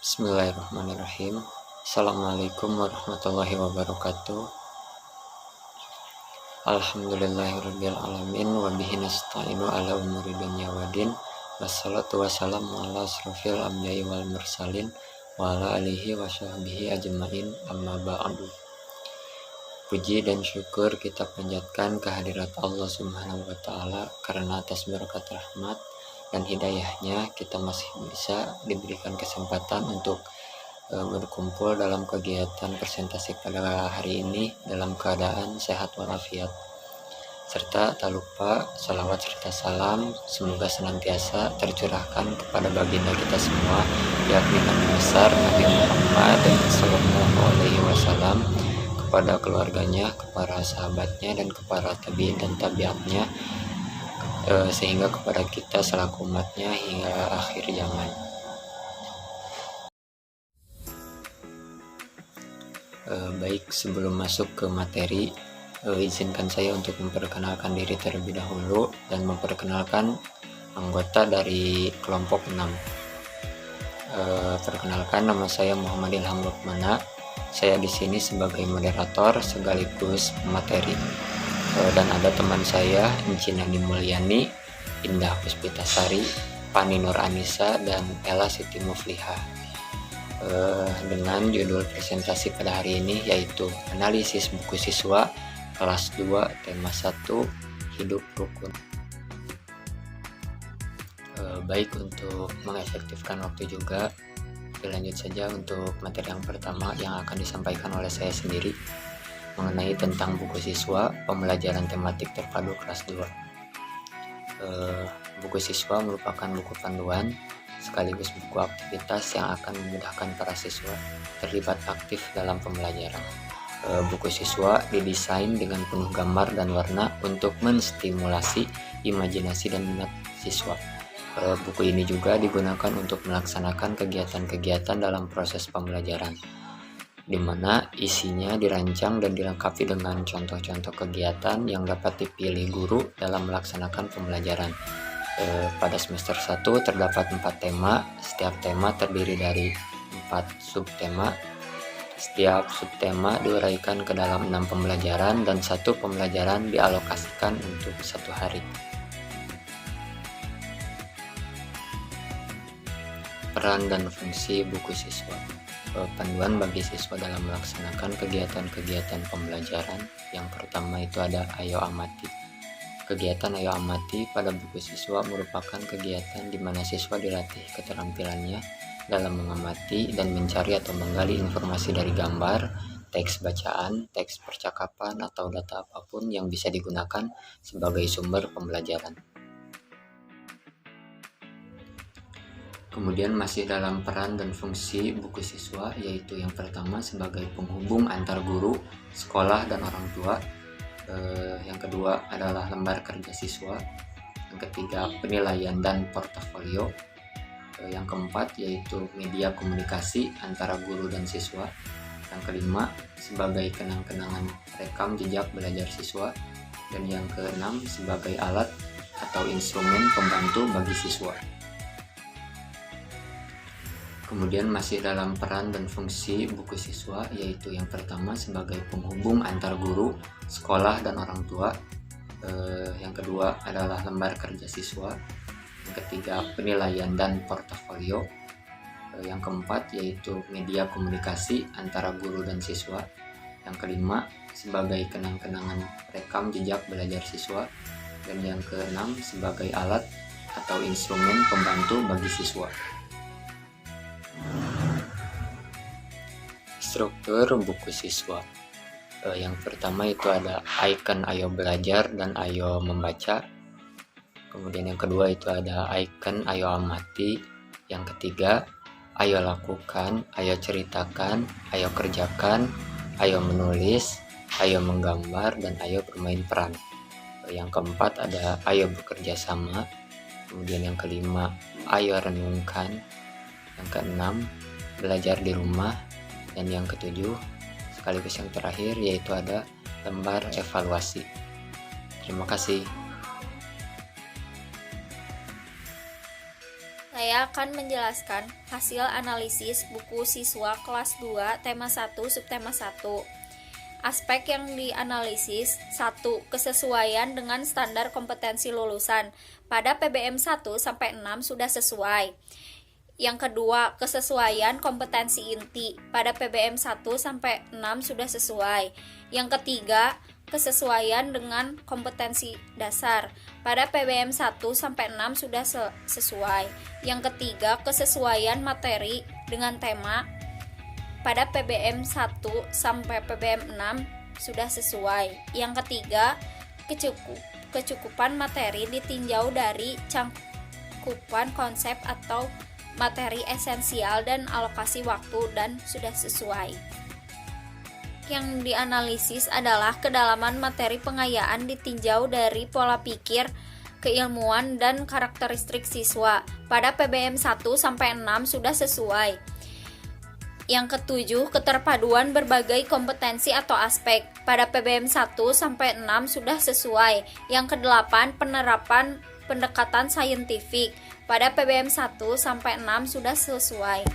Bismillahirrahmanirrahim. Assalamualaikum warahmatullahi wabarakatuh. Alhamdulillahirabbil alamin wa bihi nasta'inu ala umuri dunya waddin. Wassalatu wassalamu ala asrofil anbiya'i wal mursalin wa ala alihi wa sahbihi ajmain, amma ba'du. Puji dan syukur kita panjatkan kehadirat Allah Subhanahu wa taala karena atas berkat rahmat dan hidayahnya kita masih bisa diberikan kesempatan untuk berkumpul dalam kegiatan presentasi pada hari ini dalam keadaan sehat walafiat, serta tak lupa salawat serta salam semoga senantiasa tercurahkan kepada baginda kita semua, yakni Nabi besar Nabi Muhammad sallallahu alaihi wasallam, kepada keluarganya, kepada sahabatnya, dan kepada tabi'in dan tabi'atnya, sehingga kepada kita selaku umatnya hingga akhir zaman. Baik, sebelum masuk ke materi, izinkan saya untuk memperkenalkan diri terlebih dahulu dan memperkenalkan anggota dari kelompok 6. Perkenalkan, nama saya Muhammad Ilham Lukmana. Saya di sini sebagai moderator sekaligus materi. Dan ada teman saya Incina Mulyani, Indah Puspitasari, Pani Nur Anissa, dan Ella Siti Mufliha, dengan judul presentasi pada hari ini yaitu analisis buku siswa kelas 2 tema 1 hidup rukun. Baik, untuk mengefektifkan waktu juga, lanjut saja untuk materi yang pertama yang akan disampaikan oleh saya sendiri mengenai tentang buku siswa pembelajaran tematik terpadu kelas 2. Buku siswa merupakan buku panduan sekaligus buku aktivitas yang akan memudahkan para siswa terlibat aktif dalam pembelajaran. Buku siswa didesain dengan penuh gambar dan warna untuk menstimulasi imajinasi dan minat siswa. Buku ini juga digunakan untuk melaksanakan kegiatan-kegiatan dalam proses pembelajaran, di mana isinya dirancang dan dilengkapi dengan contoh-contoh kegiatan yang dapat dipilih guru dalam melaksanakan pembelajaran. Pada semester 1 terdapat 4 tema, setiap tema terdiri dari 4 subtema. Setiap subtema diuraikan ke dalam 6 pembelajaran dan 1 pembelajaran dialokasikan untuk 1 hari. Peran dan fungsi buku siswa. Panduan bagi siswa dalam melaksanakan kegiatan-kegiatan pembelajaran. Yang pertama itu ada Ayo Amati. Kegiatan Ayo Amati pada buku siswa merupakan kegiatan di mana siswa dilatih keterampilannya dalam mengamati dan mencari atau menggali informasi dari gambar, teks bacaan, teks percakapan, atau data apapun yang bisa digunakan sebagai sumber pembelajaran. Kemudian masih dalam peran dan fungsi buku siswa, yaitu yang pertama sebagai penghubung antar guru, sekolah, dan orang tua. Yang kedua adalah lembar kerja siswa. Yang ketiga penilaian dan portofolio. Yang keempat yaitu media komunikasi antara guru dan siswa. Yang kelima sebagai kenang-kenangan rekam jejak belajar siswa. Dan yang keenam sebagai alat atau instrumen pembantu bagi siswa. Kemudian masih dalam peran dan fungsi buku siswa, yaitu yang pertama sebagai penghubung antar guru, sekolah, dan orang tua. Yang kedua adalah lembar kerja siswa. Yang ketiga penilaian dan portofolio. Yang keempat yaitu media komunikasi antara guru dan siswa. Yang kelima sebagai kenang-kenangan rekam jejak belajar siswa. Dan yang keenam sebagai alat atau instrumen pembantu bagi siswa. Struktur buku siswa. Yang pertama itu ada icon Ayo Belajar dan Ayo Membaca. Kemudian yang kedua itu ada icon Ayo Amati. Yang ketiga Ayo Lakukan, Ayo Ceritakan, Ayo Kerjakan, Ayo Menulis, Ayo Menggambar, dan Ayo Bermain Peran. Yang keempat ada Ayo Bekerja Sama. Kemudian yang kelima Ayo Renungkan. Yang keenam Belajar di Rumah. Dan yang ketujuh sekaligus yang terakhir yaitu ada lembar evaluasi. Terima kasih. Saya akan menjelaskan hasil analisis buku siswa kelas 2 tema 1 subtema 1. Aspek yang dianalisis: 1. Kesesuaian dengan standar kompetensi lulusan. Pada PBM 1 sampai 6 sudah sesuai. Yang kedua, kesesuaian kompetensi inti. Pada PBM 1 sampai 6 sudah sesuai. Yang ketiga, kesesuaian dengan kompetensi dasar. Pada PBM 1 sampai 6 sudah sesuai. Yang ketiga, kesesuaian materi dengan tema. Pada PBM 1 sampai PBM 6 sudah sesuai. Yang ketiga, kecukupan materi ditinjau dari cangkupan konsep atau materi esensial dan alokasi waktu dan sudah sesuai. Yang dianalisis adalah kedalaman materi pengayaan ditinjau dari pola pikir, keilmuan, dan karakteristik siswa. Pada PBM 1 sampai 6 sudah sesuai. Yang ketujuh, keterpaduan berbagai kompetensi atau aspek. Pada PBM 1 sampai 6 sudah sesuai. Yang kedelapan, penerapan pendekatan saintifik. Pada PBM 1 sampai 6 sudah sesuai.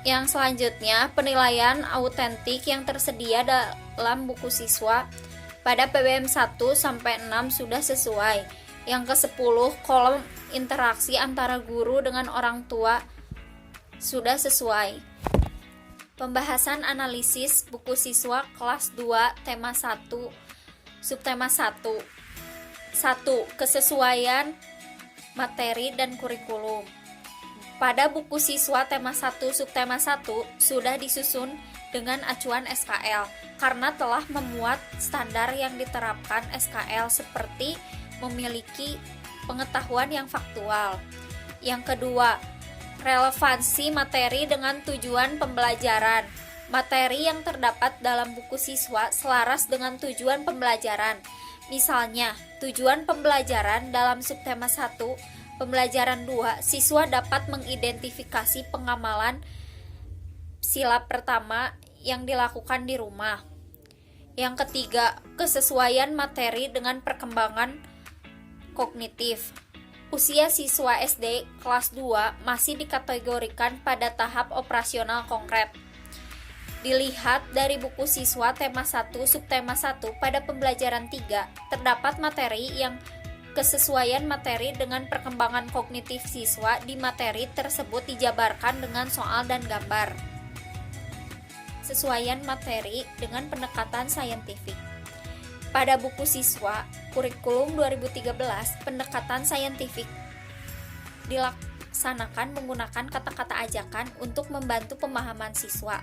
Yang selanjutnya, penilaian autentik yang tersedia dalam buku siswa. Pada PBM 1 sampai 6 sudah sesuai. Yang ke-10, kolom interaksi antara guru dengan orang tua sudah sesuai. Pembahasan analisis buku siswa kelas 2 tema 1 subtema 1. 1. Kesesuaian materi dan kurikulum. Pada buku siswa tema 1 subtema 1 sudah disusun dengan acuan SKL karena telah memuat standar yang diterapkan SKL seperti memiliki pengetahuan yang faktual. Yang kedua, relevansi materi dengan tujuan pembelajaran. Materi yang terdapat dalam buku siswa selaras dengan tujuan pembelajaran. Misalnya, tujuan pembelajaran dalam subtema 1, pembelajaran 2, siswa dapat mengidentifikasi pengamalan sila pertama yang dilakukan di rumah. Yang ketiga, kesesuaian materi dengan perkembangan kognitif. Usia siswa SD kelas 2 masih dikategorikan pada tahap operasional konkret. Dilihat dari buku siswa tema 1 subtema 1 pada pembelajaran 3, terdapat materi yang kesesuaian materi dengan perkembangan kognitif siswa di materi tersebut dijabarkan dengan soal dan gambar. Sesuaian materi dengan pendekatan saintifik. Pada buku siswa kurikulum 2013, pendekatan saintifik dilaksanakan menggunakan kata-kata ajakan untuk membantu pemahaman siswa.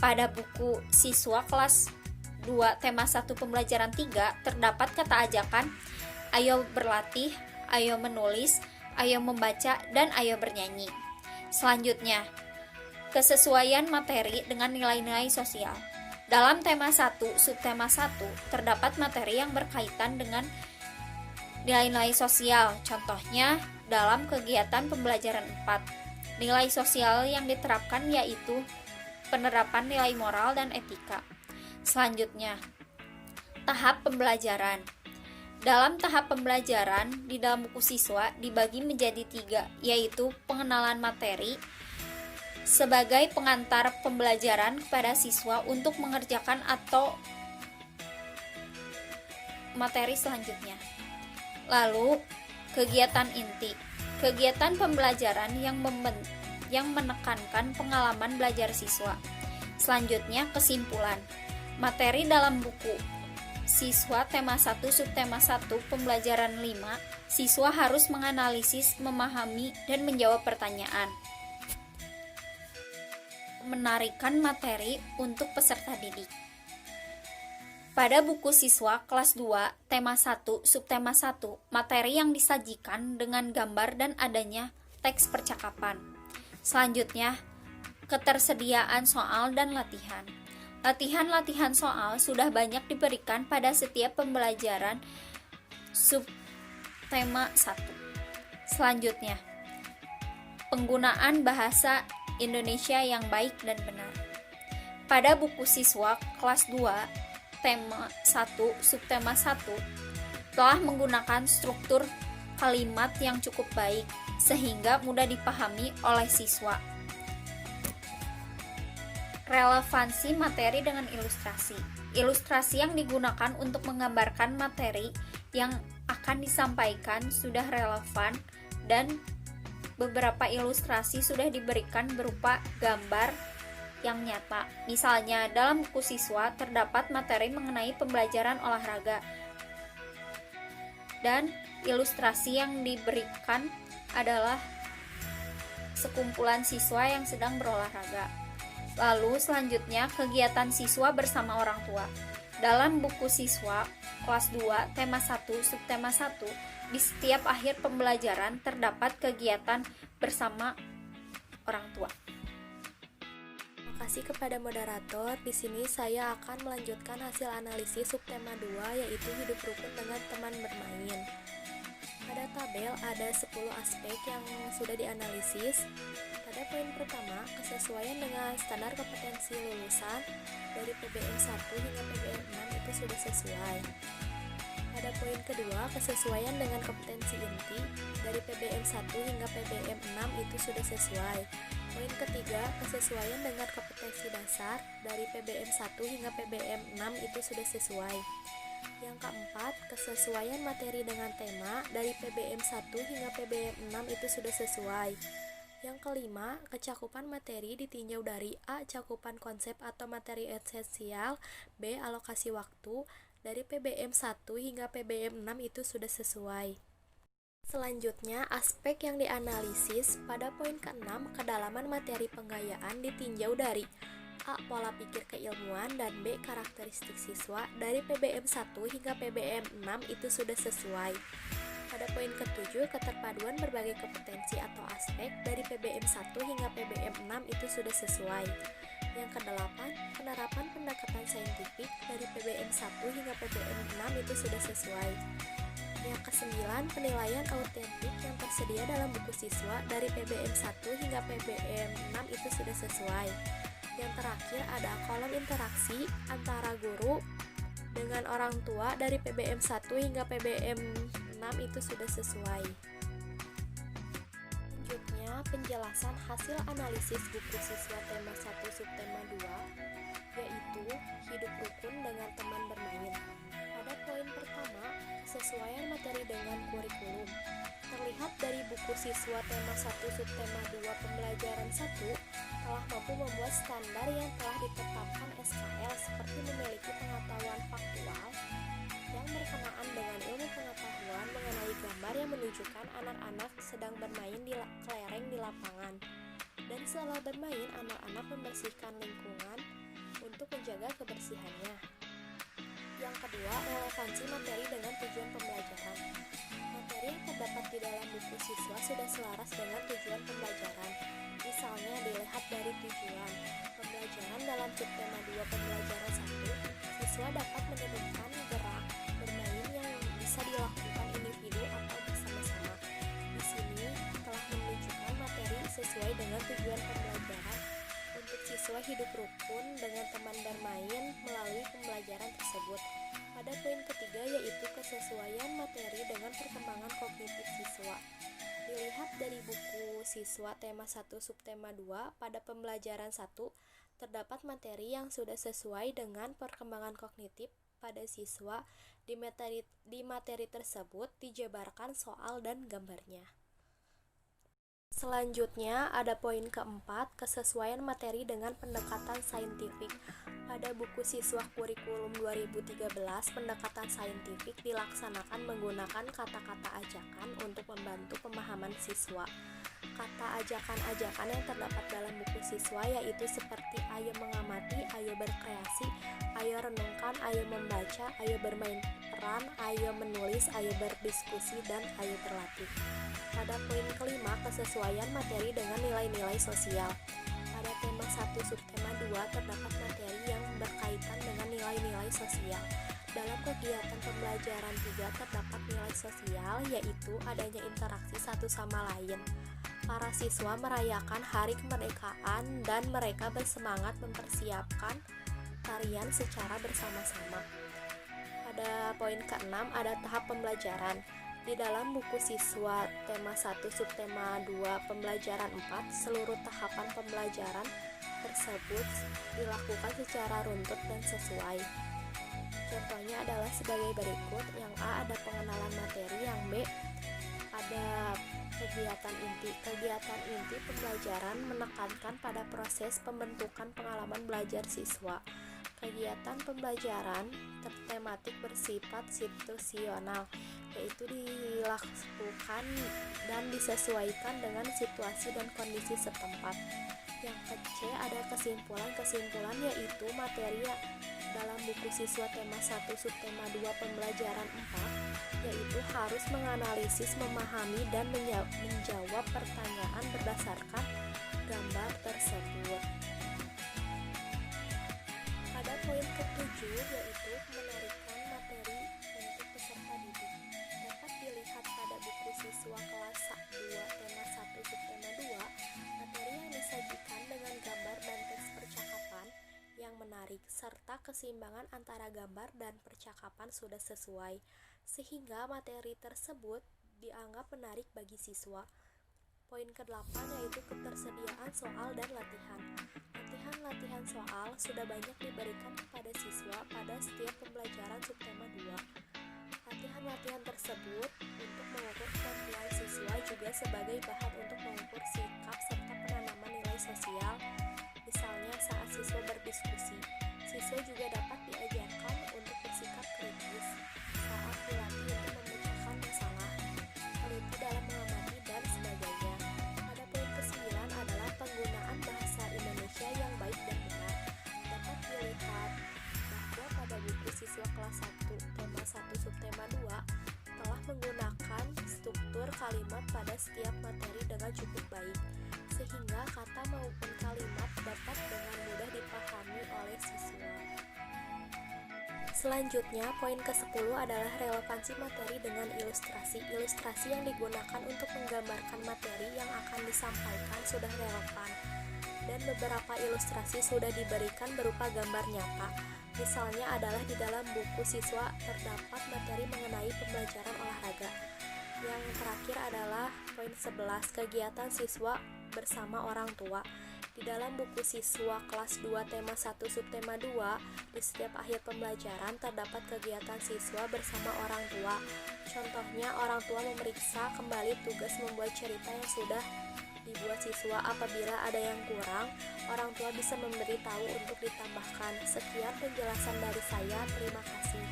Pada buku siswa kelas 2 tema 1 pembelajaran 3 terdapat kata ajakan ayo berlatih, ayo menulis, ayo membaca, dan ayo bernyanyi. Selanjutnya, kesesuaian materi dengan nilai-nilai sosial. Dalam tema 1 subtema 1 terdapat materi yang berkaitan dengan nilai-nilai sosial. Contohnya dalam kegiatan pembelajaran 4. Nilai sosial yang diterapkan yaitu penerapan nilai moral dan etika. Selanjutnya, tahap pembelajaran. Dalam tahap pembelajaran di dalam buku siswa dibagi menjadi 3, yaitu pengenalan materi sebagai pengantar pembelajaran kepada siswa untuk mengerjakan atau materi selanjutnya. Lalu, kegiatan inti. Kegiatan pembelajaran yang menekankan pengalaman belajar siswa. Selanjutnya, kesimpulan. Materi dalam buku siswa tema 1 subtema 1 pembelajaran 5, siswa harus menganalisis, memahami, dan menjawab pertanyaan. Menarikan materi untuk peserta didik. Pada buku siswa kelas 2 tema 1 subtema 1, materi yang disajikan dengan gambar dan adanya teks percakapan. Selanjutnya, ketersediaan soal dan latihan. Latihan-latihan soal sudah banyak diberikan pada setiap pembelajaran subtema 1. Selanjutnya, penggunaan bahasa Indonesia yang baik dan benar. Pada buku siswa kelas 2 tema 1 subtema 1 telah menggunakan struktur kalimat yang cukup baik. sehingga mudah dipahami oleh siswa. Relevansi materi dengan ilustrasi. Ilustrasi yang digunakan untuk menggambarkan materi yang akan disampaikan sudah relevan dan beberapa ilustrasi sudah diberikan berupa gambar yang nyata. Misalnya, dalam buku siswa terdapat materi mengenai pembelajaran olahraga dan ilustrasi yang diberikan adalah sekumpulan siswa yang sedang berolahraga. Lalu selanjutnya kegiatan siswa bersama orang tua. Dalam buku siswa kelas 2 tema 1 subtema 1 di setiap akhir pembelajaran terdapat kegiatan bersama orang tua. Terima kasih kepada moderator. Di sini saya akan melanjutkan hasil analisis subtema 2 yaitu hidup rukun dengan teman bermain. Pada tabel ada 10 aspek yang sudah dianalisis. Pada poin pertama, kesesuaian dengan standar kompetensi lulusan dari PBM 1 hingga PBM 6 itu sudah sesuai. Pada poin kedua, kesesuaian dengan kompetensi inti dari PBM 1 hingga PBM 6 itu sudah sesuai. Poin ketiga, kesesuaian dengan kompetensi dasar dari PBM 1 hingga PBM 6 itu sudah sesuai. Yang keempat, kesesuaian materi dengan tema dari PBM 1 hingga PBM 6 itu sudah sesuai. Yang kelima, kecakupan materi ditinjau dari A. Cakupan konsep atau materi esensial, B. Alokasi waktu dari PBM 1 hingga PBM 6 itu sudah sesuai. Selanjutnya, aspek yang dianalisis pada poin ke-6, kedalaman materi penggayaan ditinjau dari A. Pola pikir keilmuan dan B. Karakteristik siswa dari PBM 1 hingga PBM 6 itu sudah sesuai. Pada poin ke-7, keterpaduan berbagai kompetensi atau aspek dari PBM 1 hingga PBM 6 itu sudah sesuai. Yang ke-8, penerapan pendekatan saintifik dari PBM 1 hingga PBM 6 itu sudah sesuai. Yang ke-9, penilaian autentik yang tersedia dalam buku siswa dari PBM 1 hingga PBM 6 itu sudah sesuai. Yang terakhir ada kolom interaksi antara guru dengan orang tua dari PBM 1 hingga PBM 6 itu sudah sesuai. Selanjutnya, penjelasan hasil analisis buku siswa tema 1 subtema 2 yaitu hidup rukun dengan teman bermain. Pada poin pertama, kesesuaian materi dengan kurikulum. Terlihat dari buku siswa tema 1 subtema 2 pembelajaran 1 telah mampu membuat standar yang telah ditetapkan SKL seperti memiliki pengetahuan faktual yang berkenaan dengan ilmu pengetahuan mengenai gambar yang menunjukkan anak-anak sedang bermain di kelereng di lapangan. Dan setelah bermain, anak-anak membersihkan lingkungan untuk menjaga kebersihannya. Yang kedua, relevansi materi dengan tujuan pembelajaran. Materi yang terdapat di dalam buku siswa sudah selaras dengan tujuan pembelajaran. Misalnya dilihat dari tujuan pembelajaran dalam subtema 2 pembelajaran 1, siswa dapat menyebutkan gerak bermain yang bisa dilakukan individu atau bersama-sama. Di sini telah menunjukkan materi sesuai dengan tujuan pembelajaran untuk siswa hidup rukun dengan teman bermain melalui pembelajaran tersebut. Pada poin ketiga yaitu kesesuaian materi dengan perkembangan kognitif siswa. Dilihat dari buku siswa tema 1 subtema 2 pada pembelajaran 1 terdapat materi yang sudah sesuai dengan perkembangan kognitif pada siswa. Di materi tersebut dijabarkan soal dan gambarnya. Selanjutnya ada poin keempat, kesesuaian materi dengan pendekatan saintifik. Pada buku siswa kurikulum 2013, pendekatan saintifik dilaksanakan menggunakan kata-kata ajakan untuk membantu pemahaman siswa. Kata ajakan-ajakan yang terdapat dalam buku siswa yaitu seperti ayo mengamati, ayo berkreasi, ayo renungkan, ayo membaca, ayo bermain peran, ayo menulis, ayo berdiskusi, dan ayo berlatih. Pada poin kelima, kesesuaian materi dengan nilai-nilai sosial. Pada tema 1 subtema 2 terdapat materi yang berkaitan dengan nilai-nilai sosial. Dalam kegiatan pembelajaran juga terdapat nilai sosial, yaitu adanya interaksi satu sama lain. Para siswa merayakan hari kemerdekaan dan mereka bersemangat mempersiapkan tarian secara bersama-sama. Pada poin ke-6 ada tahap pembelajaran. Di dalam buku siswa tema 1 subtema 2 pembelajaran 4, seluruh tahapan pembelajaran tersebut dilakukan secara runtut dan sesuai. Contohnya adalah sebagai berikut. Yang A ada pengenalan materi, yang B ada kegiatan inti. Kegiatan inti pembelajaran menekankan pada proses pembentukan pengalaman belajar siswa. Kegiatan pembelajaran tematik bersifat situasional, yaitu dilakukan dan disesuaikan dengan situasi dan kondisi setempat. Yang C ada kesimpulan, yaitu materi dalam buku siswa tema 1 subtema 2 pembelajaran 4, yaitu harus menganalisis, memahami, dan menjawab pertanyaan berdasarkan gambar tersebut. Pada poin ke-7, yaitu menarikan materi untuk peserta didik, dapat dilihat pada buku siswa kelas 2 tema 1 subtema 2, materi yang disajikan dengan gambar dan teks percakapan yang menarik, serta keseimbangan antara gambar dan percakapan sudah sesuai, sehingga materi tersebut dianggap menarik bagi siswa. Poin ke-8 yaitu ketersediaan soal dan latihan. Latihan soal sudah banyak diberikan kepada siswa pada setiap pembelajaran subtema 2. Latihan tersebut untuk mengukur kemampuan siswa juga sebagai bahan untuk mengukur sikap serta penanaman nilai sosial. Misalnya saat siswa berdiskusi, siswa juga dapat diajarkan untuk bersikap kritis saat dilatih untuk memecahkan masalah, teliti dalam mengamati, dan sebagainya. Pada poin ke-9 adalah penggunaan bahasa Indonesia yang baik dan benar. Dapat dilihat bahwa pada buku siswa kelas 1 tema 1 subtema 2 telah menggunakan struktur kalimat pada setiap materi dengan cukup baik, sehingga kata maupun kalimat dapat dengan mudah dipahami oleh siswa. Selanjutnya, poin ke-10 adalah relevansi materi dengan ilustrasi. Ilustrasi yang digunakan untuk menggambarkan materi yang akan disampaikan sudah relevan, dan beberapa ilustrasi sudah diberikan berupa gambar nyata. Misalnya adalah di dalam buku siswa terdapat materi mengenai pembelajaran olahraga. Yang terakhir adalah poin 11, kegiatan siswa bersama orang tua. Di dalam buku siswa kelas 2 tema 1 subtema 2, di setiap akhir pembelajaran terdapat kegiatan siswa bersama orang tua. Contohnya, orang tua memeriksa kembali tugas membuat cerita yang sudah dibuat siswa. Apabila ada yang kurang, orang tua bisa memberitahu untuk ditambahkan. Sekian penjelasan dari saya, terima kasih.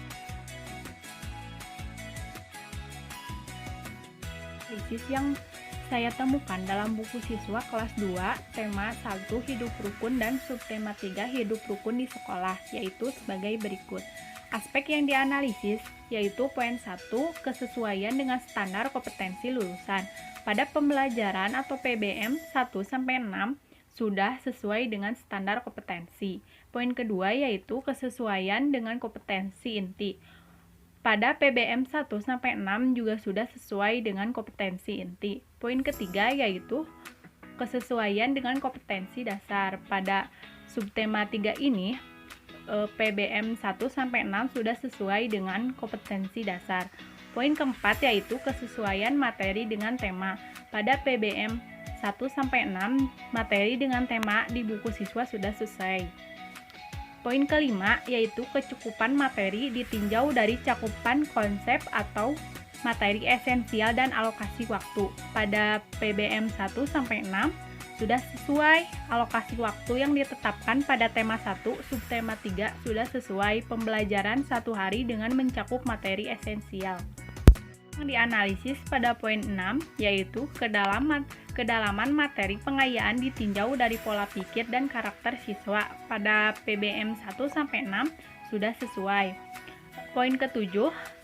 Analisis yang saya temukan dalam buku siswa kelas 2 tema 1 hidup rukun dan subtema 3 hidup rukun di sekolah, yaitu sebagai berikut. Aspek yang dianalisis yaitu poin 1, kesesuaian dengan standar kompetensi lulusan. Pada pembelajaran atau PBM 1-6 sudah sesuai dengan standar kompetensi. Poin kedua yaitu kesesuaian dengan kompetensi inti. Pada PBM 1-6 juga sudah sesuai dengan kompetensi inti. Poin ketiga yaitu kesesuaian dengan kompetensi dasar. Pada subtema 3 ini, PBM 1-6 sudah sesuai dengan kompetensi dasar. Poin keempat yaitu kesesuaian materi dengan tema. Pada PBM 1-6, materi dengan tema di buku siswa sudah selesai. Poin kelima yaitu kecukupan materi ditinjau dari cakupan konsep atau materi esensial dan alokasi waktu. Pada PBM 1-6 sudah sesuai alokasi waktu yang ditetapkan pada tema 1, subtema 3 sudah sesuai pembelajaran 1 hari dengan mencakup materi esensial. Yang dianalisis pada poin 6 yaitu kedalaman materi pengayaan ditinjau dari pola pikir dan karakter siswa. Pada PBM 1-6 sudah sesuai. Poin ke-7,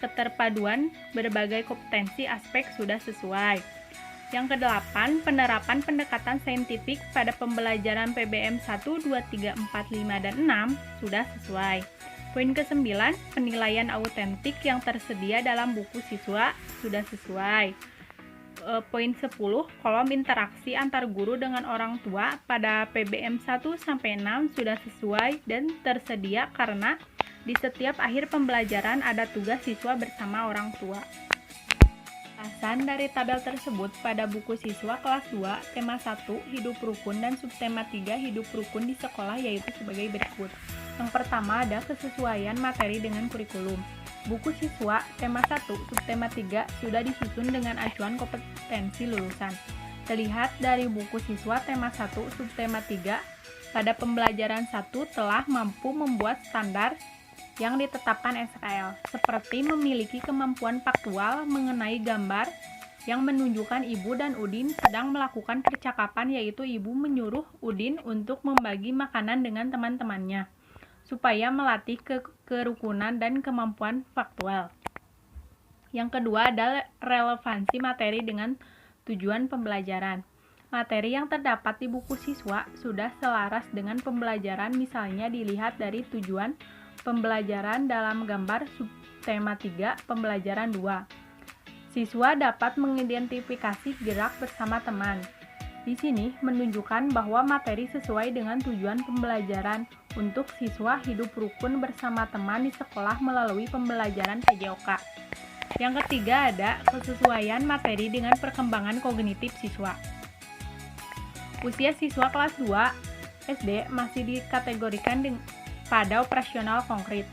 keterpaduan berbagai kompetensi aspek sudah sesuai. Yang ke-8, penerapan pendekatan saintifik pada pembelajaran PBM 1, 2, 3, 4, 5, dan 6 sudah sesuai. Poin ke-9, penilaian autentik yang tersedia dalam buku siswa sudah sesuai. Poin 10, kolom interaksi antar guru dengan orang tua pada PBM 1-6 sudah sesuai dan tersedia karena di setiap akhir pembelajaran ada tugas siswa bersama orang tua. Ulasan dari tabel tersebut pada buku siswa kelas 2, tema 1, hidup rukun dan subtema 3, hidup rukun di sekolah, yaitu sebagai berikut. Yang pertama ada kesesuaian materi dengan kurikulum. Buku siswa tema 1, subtema 3 sudah disusun dengan acuan kompetensi lulusan. Terlihat dari buku siswa tema 1, subtema 3, pada pembelajaran 1 telah mampu membuat standar yang ditetapkan SKL, seperti memiliki kemampuan faktual mengenai gambar yang menunjukkan Ibu dan Udin sedang melakukan percakapan, yaitu Ibu menyuruh Udin untuk membagi makanan dengan teman-temannya, supaya melatih kerukunan dan kemampuan faktual. Yang kedua adalah relevansi materi dengan tujuan pembelajaran. Materi yang terdapat di buku siswa sudah selaras dengan pembelajaran, misalnya dilihat dari tujuan pembelajaran dalam gambar subtema 3 pembelajaran 2. Siswa dapat mengidentifikasi gerak bersama teman. Di sini menunjukkan bahwa materi sesuai dengan tujuan pembelajaran untuk siswa hidup rukun bersama teman di sekolah melalui pembelajaran PJOK. Yang ketiga ada kesesuaian materi dengan perkembangan kognitif siswa. Usia siswa kelas 2 SD masih dikategorikan pada operasional konkret.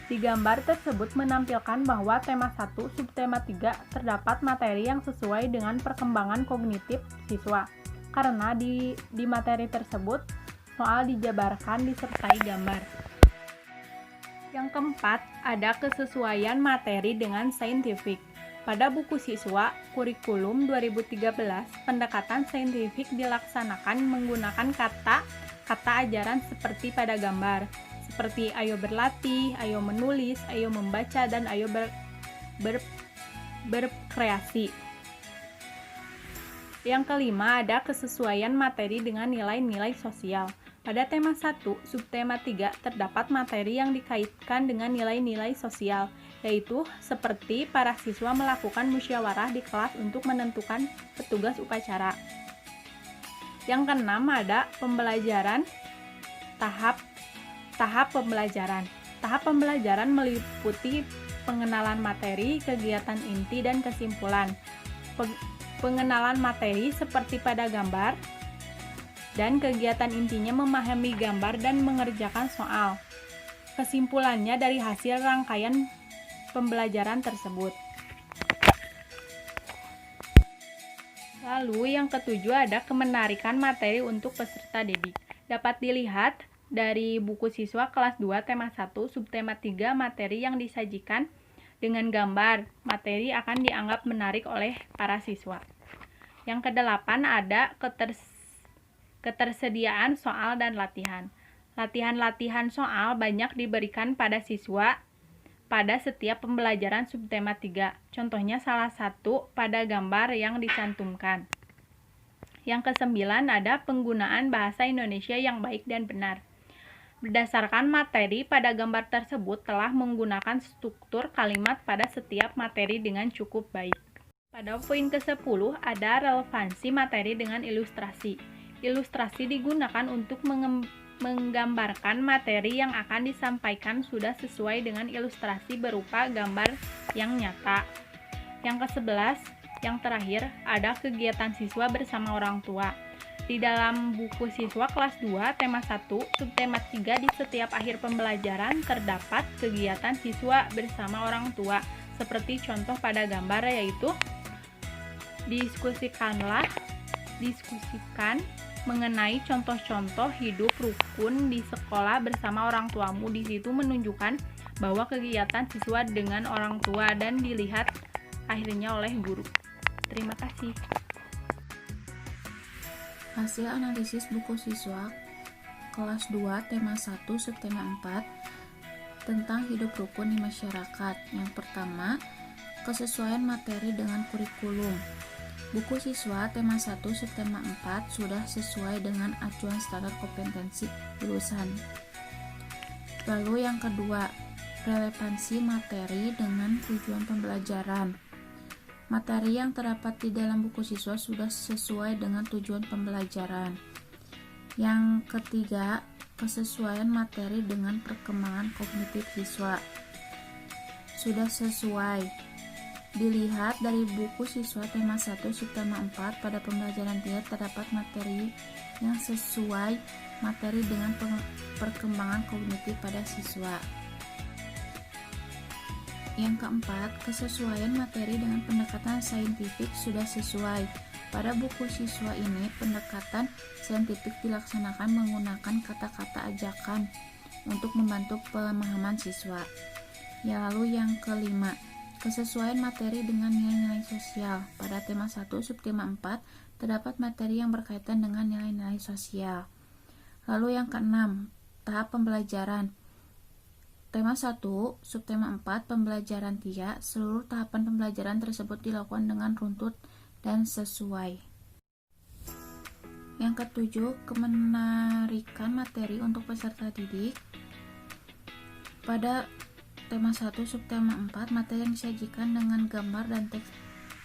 Di gambar tersebut menampilkan bahwa tema 1 subtema 3 terdapat materi yang sesuai dengan perkembangan kognitif siswa. Karena di materi tersebut soal dijabarkan disertai gambar. Yang keempat, ada kesesuaian materi dengan saintifik. Pada buku siswa kurikulum 2013, pendekatan saintifik dilaksanakan menggunakan kata ajaran seperti pada gambar, seperti ayo berlatih, ayo menulis, ayo membaca, dan ayo berkreasi. Yang kelima ada kesesuaian materi dengan nilai-nilai sosial. Pada tema 1, subtema 3 terdapat materi yang dikaitkan dengan nilai-nilai sosial, yaitu seperti para siswa melakukan musyawarah di kelas untuk menentukan petugas upacara. Yang keenam ada pembelajaran tahap pembelajaran. Tahap pembelajaran meliputi pengenalan materi, kegiatan inti, dan kesimpulan. Pengenalan materi seperti pada gambar, dan kegiatan intinya memahami gambar dan mengerjakan soal. Kesimpulannya dari hasil rangkaian pembelajaran tersebut. Lalu yang ketujuh ada kemenarikan materi untuk peserta didik. Dapat dilihat dari buku siswa kelas 2 tema 1 subtema 3 materi yang disajikan dengan gambar. Materi akan dianggap menarik oleh para siswa. Yang kedelapan ada ketersediaan soal dan latihan. Latihan-latihan soal banyak diberikan pada siswa pada setiap pembelajaran subtema 3. Contohnya salah satu pada gambar yang dicantumkan. Yang kesembilan ada penggunaan bahasa Indonesia yang baik dan benar. Berdasarkan materi pada gambar tersebut telah menggunakan struktur kalimat pada setiap materi dengan cukup baik. Pada poin ke-10 ada relevansi materi dengan ilustrasi. Ilustrasi digunakan untuk menggambarkan materi yang akan disampaikan sudah sesuai dengan ilustrasi berupa gambar yang nyata. Yang ke-11, yang terakhir, ada kegiatan siswa bersama orang tua. Di dalam buku siswa kelas 2 tema 1 subtema 3 di setiap akhir pembelajaran terdapat kegiatan siswa bersama orang tua seperti contoh pada gambar, yaitu diskusikan mengenai contoh-contoh hidup rukun di sekolah bersama orang tuamu. Di situ menunjukkan bahwa kegiatan siswa dengan orang tua dan dilihat akhirnya oleh guru. Terima kasih. Hasil analisis buku siswa kelas 2 tema 1 subtema 4 tentang hidup rukun di masyarakat. Yang pertama, kesesuaian materi dengan kurikulum. Buku siswa tema 1 subtema 4 sudah sesuai dengan acuan standar kompetensi lulusan. Lalu yang kedua, relevansi materi dengan tujuan pembelajaran. Materi yang terdapat di dalam buku siswa sudah sesuai dengan tujuan pembelajaran. Yang ketiga, kesesuaian materi dengan perkembangan kognitif siswa. Sudah sesuai. Dilihat dari buku siswa tema 1 subtema 4, pada pembelajaran 3 terdapat materi yang sesuai materi dengan perkembangan kognitif pada siswa. Yang keempat, kesesuaian materi dengan pendekatan saintifik sudah sesuai. Pada buku siswa ini, pendekatan saintifik dilaksanakan menggunakan kata-kata ajakan untuk membantu pemahaman siswa. Lalu yang kelima, kesesuaian materi dengan nilai-nilai sosial. Pada tema 1 subtema 4 terdapat materi yang berkaitan dengan nilai-nilai sosial. Lalu yang keenam, tahap pembelajaran. Tema 1 subtema 4 pembelajaran 3, seluruh tahapan pembelajaran tersebut dilakukan dengan runtut dan sesuai. Yang ketujuh, kemenarikan materi untuk peserta didik. Pada tema 1 subtema 4, materi yang disajikan dengan gambar dan teks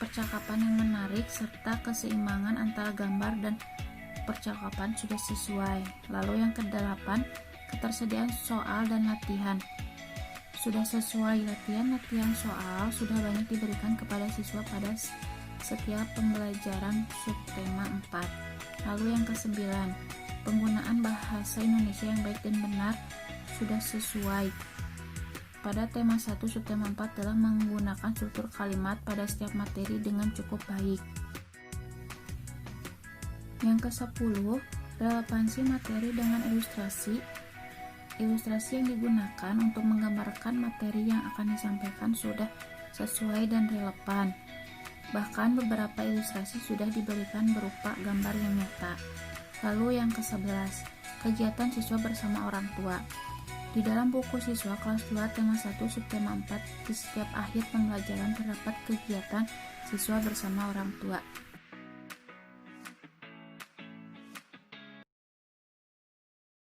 percakapan yang menarik serta keseimbangan antara gambar dan percakapan sudah sesuai. Lalu yang kedelapan, ketersediaan soal dan latihan sudah sesuai. Latihan soal sudah banyak diberikan kepada siswa pada setiap pembelajaran subtema 4. Lalu yang kesembilan, penggunaan bahasa Indonesia yang baik dan benar sudah sesuai. Pada tema 1 subtema 4 telah menggunakan struktur kalimat pada setiap materi dengan cukup baik. Yang ke-10, relevansi materi dengan ilustrasi. Ilustrasi yang digunakan untuk menggambarkan materi yang akan disampaikan sudah sesuai dan relevan. Bahkan beberapa ilustrasi sudah diberikan berupa gambar yang nyata. Lalu yang ke-11, kegiatan siswa bersama orang tua. Di dalam buku siswa kelas 2 tema 1 subtema 4, di setiap akhir pembelajaran terdapat kegiatan siswa bersama orang tua.